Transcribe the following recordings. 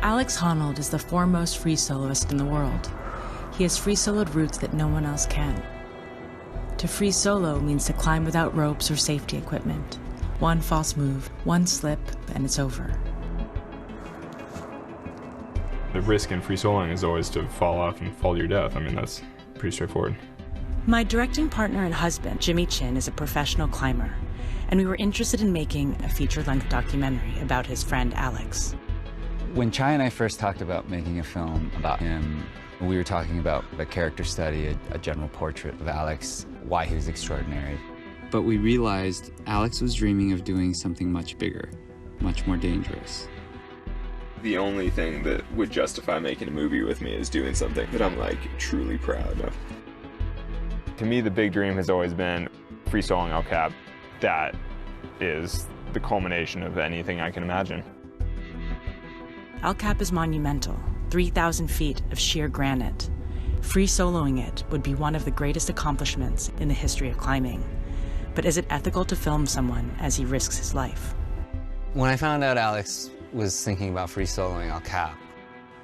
Alex Honnold is the foremost free soloist in the world. He has free soloed routes that no one else can. To free solo means to climb without ropes or safety equipment. One false move, one slip, and it's over. The risk in free soloing is always to fall off and fall to your death. I mean, that's pretty straightforward. My directing partner and husband, Jimmy Chin, is a professional climber, and we were interested in making a feature-length documentary about his friend Alex. When Chai and I first talked about making a film about him, we were talking about a character study, a general portrait of Alex, why he was extraordinary. But we realized Alex was dreaming of doing something much bigger, much more dangerous. The only thing that would justify making a movie with me is doing something that I'm, like, truly proud of. To me, the big dream has always been free soloing El Cap. That is the culmination of anything I can imagine. El Cap is monumental, 3,000 feet of sheer granite. Free soloing it would be one of the greatest accomplishments in the history of climbing. But is it ethical to film someone as he risks his life? When I found out Alex was thinking about free soloing El Cap,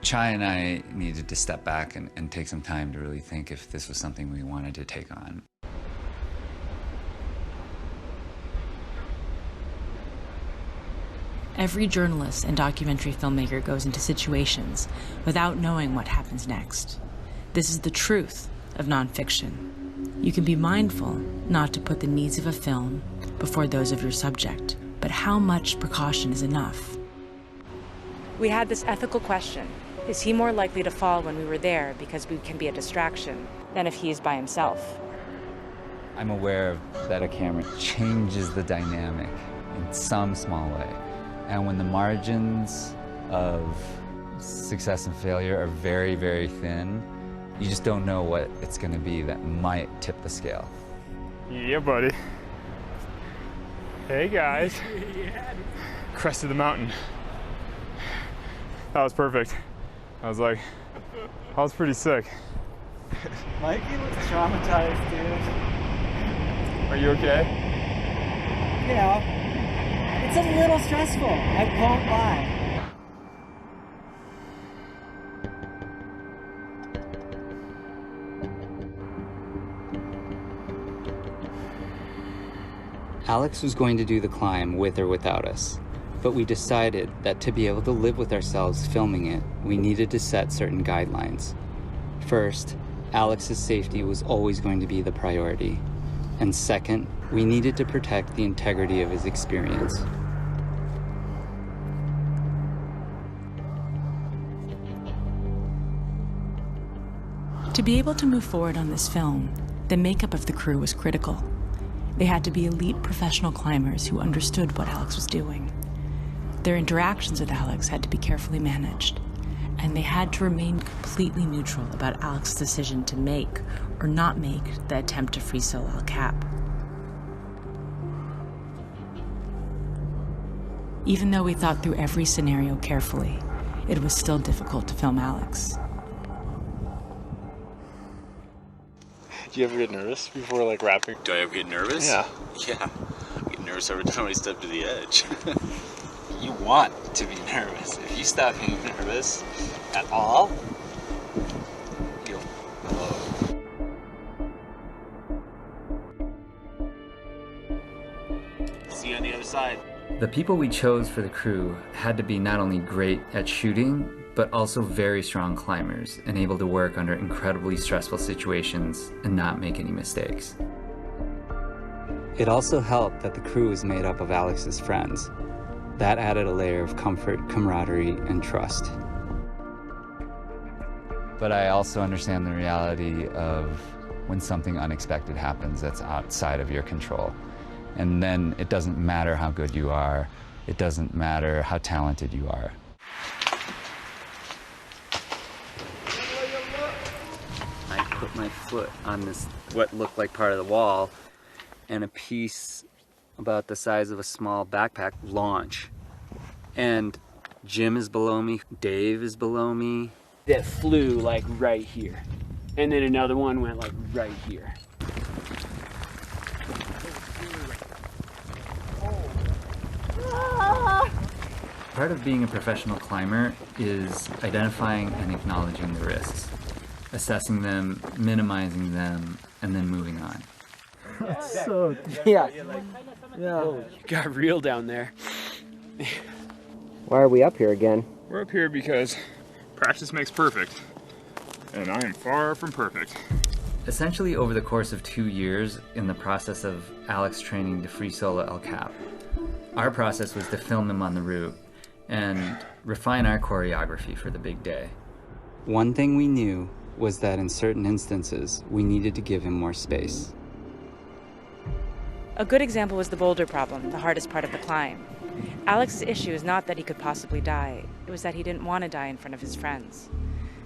Chai and I needed to step back and take some time to really think if this was something we wanted to take on. Every journalist and documentary filmmaker goes into situations without knowing what happens next. This is the truth of nonfiction. You can be mindful not to put the needs of a film before those of your subject, but how much precaution is enough? We had this ethical question. Is he more likely to fall when we were there because we can be a distraction than if he is by himself? I'm aware that a camera changes the dynamic in some small way. And when the margins of success and failure are very, very thin, you just don't know what it's going to be that might tip the scale. Yeah, buddy. Hey, guys. Crest of the mountain. That was perfect. I was like, that was pretty sick. Mikey looks traumatized, dude. Are you okay? You know, it's a little stressful, I won't lie. Alex was going to do the climb with or without us, but we decided that to be able to live with ourselves filming it, we needed to set certain guidelines. First, Alex's safety was always going to be the priority. And second, we needed to protect the integrity of his experience. To be able to move forward on this film, the makeup of the crew was critical. They had to be elite professional climbers who understood what Alex was doing. Their interactions with Alex had to be carefully managed, and they had to remain completely neutral about Alex's decision to make or not make the attempt to free solo El Cap. Even though we thought through every scenario carefully, it was still difficult to film Alex. Do you ever get nervous before, like, rapping? Do I ever get nervous? Yeah. Yeah. I get nervous every time I step to the edge. You want to be nervous. If you stop being nervous at all, you'll blow. See you on the other side. The people we chose for the crew had to be not only great at shooting, but also very strong climbers and able to work under incredibly stressful situations and not make any mistakes. It also helped that the crew was made up of Alex's friends. That added a layer of comfort, camaraderie, and trust. But I also understand the reality of when something unexpected happens that's outside of your control. And then it doesn't matter how good you are, it doesn't matter how talented you are. I put my foot on this, what looked like part of the wall, and a piece about the size of a small backpack launch. And Jim is below me, Dave is below me. That flew like right here. And then another one went like right here. Part of being a professional climber is identifying and acknowledging the risks, assessing them, minimizing them, and then moving on. So, yeah. You got real down there. Why are we up here again? We're up here because practice makes perfect, and I am far from perfect. Essentially, over the course of 2 years, in the process of Alex training to free solo El Cap, our process was to film him on the route and refine our choreography for the big day. One thing we knew was that in certain instances, we needed to give him more space. A good example was the boulder problem, the hardest part of the climb. Alex's issue is not that he could possibly die, it was that he didn't want to die in front of his friends.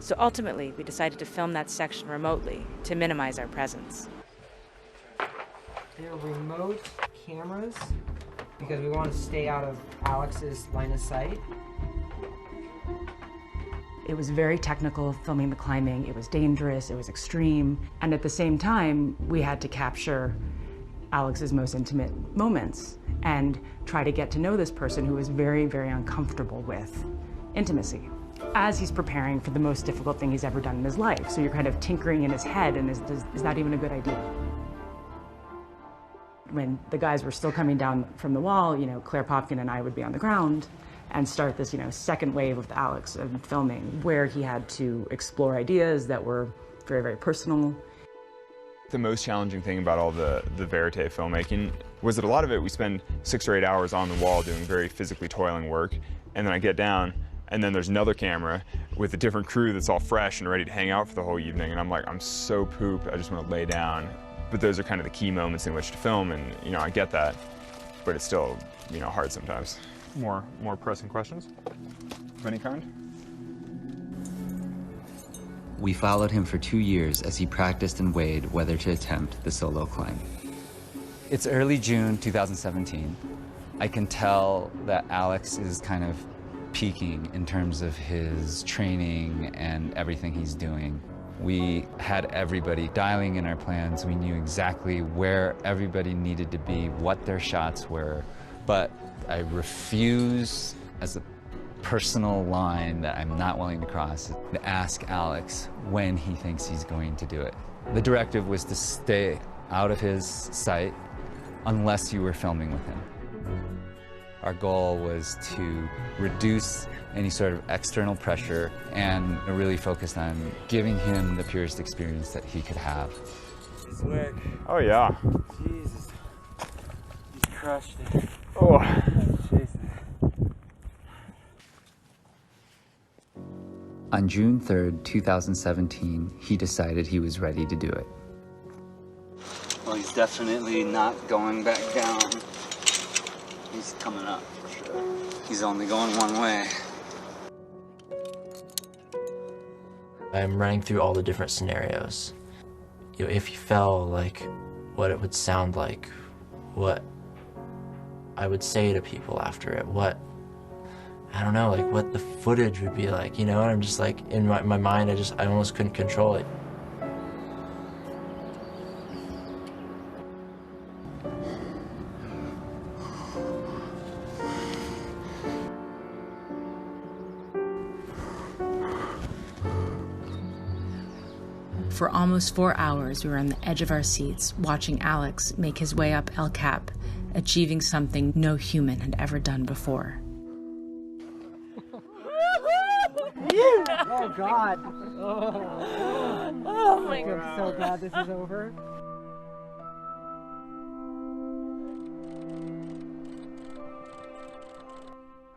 So ultimately, we decided to film that section remotely to minimize our presence. They're remote cameras because we want to stay out of Alex's line of sight. It was very technical filming the climbing. It was dangerous, it was extreme, and at the same time, we had to capture Alex's most intimate moments and try to get to know this person who was very, very uncomfortable with intimacy as he's preparing for the most difficult thing he's ever done in his life. So you're kind of tinkering in his head, and is that even a good idea? When the guys were still coming down from the wall, Claire Popkin and I would be on the ground and start this, second wave with Alex of filming, where he had to explore ideas that were very, very personal. The most challenging thing about all the verite filmmaking was that a lot of it we spend 6 or 8 hours on the wall doing very physically toiling work, and then I get down, and then there's another camera with a different crew that's all fresh and ready to hang out for the whole evening, and I'm like, I'm so pooped, I just want to lay down. But those are kind of the key moments in which to film, and I get that, but it's still hard sometimes. More pressing questions of any kind? We followed him for 2 years as he practiced and weighed whether to attempt the solo climb. It's early June 2017. I can tell that Alex is kind of peaking in terms of his training and everything he's doing. We had everybody dialing in our plans. We knew exactly where everybody needed to be, what their shots were, but I refuse, as a personal line that I'm not willing to cross, to ask Alex when he thinks he's going to do it. The directive was to stay out of his sight unless you were filming with him. Our goal was to reduce any sort of external pressure and really focus on giving him the purest experience that he could have. Nice work. Oh yeah. Jesus. You crushed it. Oh. On June 3rd, 2017, he decided he was ready to do it. Well, he's definitely not going back down. He's coming up for sure. He's only going one way. I'm running through all the different scenarios. If he fell, like, what it would sound like, what I would say to people after it, I don't know, like what the footage would be like, and I'm just like, in my mind, I almost couldn't control it. For almost 4 hours, we were on the edge of our seats, watching Alex make his way up El Cap, achieving something no human had ever done before. Oh, God. Oh my God. I'm so glad this is over.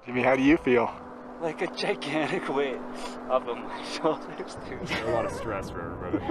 Jimmy, how do you feel? Like a gigantic weight up on my shoulders, dude. A lot of stress for everybody.